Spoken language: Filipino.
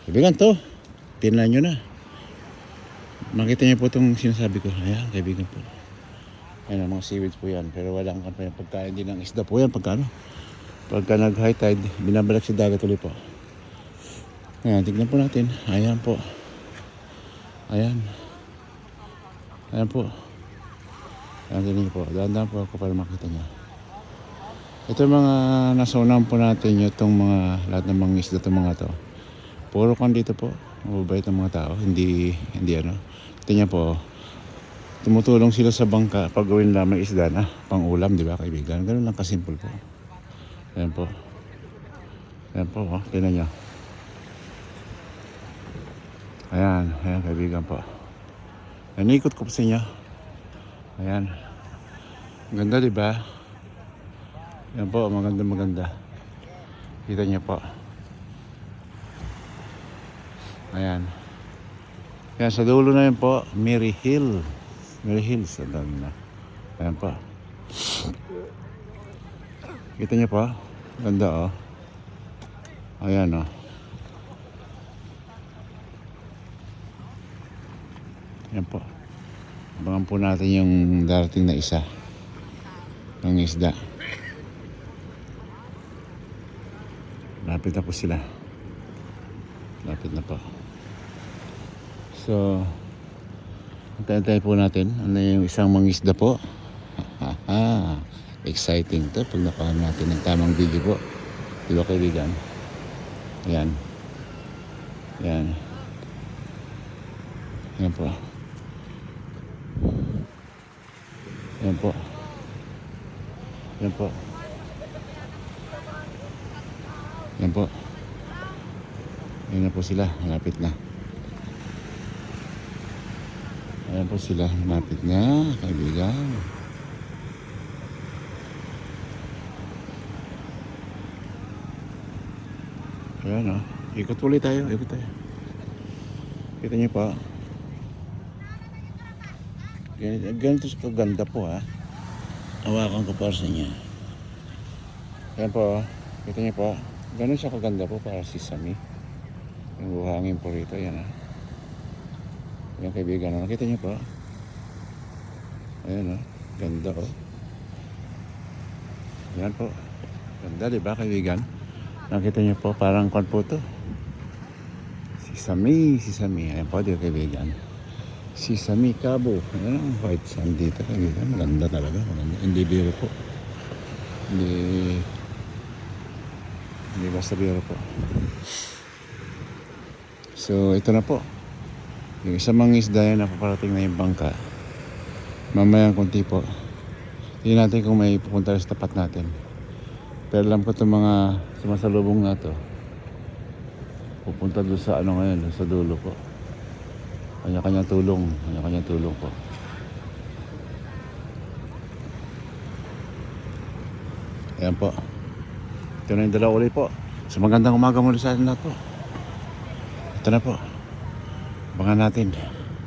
Kaibigan to, tingnan nyo na. Makita niyo po itong sinasabi ko. Ayan, kaibigan po. Ayan, mga seaweeds po yan. Pero walang pagkain din ng isda po yan. Pagka nag-high tide, binabalik sa dagat ulit po. Ayan, tignan po natin. Ayan po. Ayan. Ayan po. Ayan, tignan po. Dahan-dahan po ako para makita niyo. Ito mga nasaunahan po natin itong mga lahat ng mga isda itong mga to. Puro kan dito po. Mababait ng mga tao. Hindi ano. Tingnan po. Tumutulong sila sa bangka pag gawin lamang isda na pang ulam, di ba kaibigan? Ganun lang kasimple po. Ayan po. Ayan po. Oh. Tingnan nyo. Ayan. Ayan kaibigan po. Nanikot ko po sa inyo. Ayan. Ganda, di ba? Ayan po. Maganda. Kita nyo po. Ayan. Yan sa dulo na yun po, Mary Hills. Ang dami na. Ayan po. Kita niyo po? Ganda oh. Ayan oh. Ayan po. Abangan po natin yung darating na isa ng isda. Lapit na po sila. Lapit na po. So, antay po natin. Ano yung isang mangisda po? Exciting to pag nakuha natin ng tamang video po. Diba kaibigan? Ayan. Ayan. Ayan po. Ayan po. Ayan po. Ayan po. Ayan na po sila. Malapit na. Ayan po sila, malapit na, kaibigan. Ayan o, ikot ulit tayo, Kita niyo pa. Ganito sa kaganda po ha. Hawakan ko para sa inyo. Ayan po, kita niyo po. Ganun siya kaganda po para si Sami. Yung buhangin po rito, yan ha. Ayan kaibigan, nakita niyo po. Ayan o, ganda o. Ayan po. Ganda diba kaibigan? Nakita niyo po, parang kwan po to. Si Sami. Ayan po, diba kaibigan? Si Sami Cabo. Ayan ang white sand dito kaibigan. Maganda talaga. Maganda. Hindi biro po. Hindi basta biro po. So, ito na po. Yung isang mangisda yan na paparating na yung bangka. Mamayang kunti po. Tingnan natin kung may pupunta sa tapat natin. Pero alam ko itong mga sumasalubong na to pupunta doon sa ano ngayon, sa dulo po. Kanya-kanya tulong po. Ayan po. Ito na yung dalawa ulit po. So magandang umaga muli sa atin lahat po. Ito na po. Abangan natin.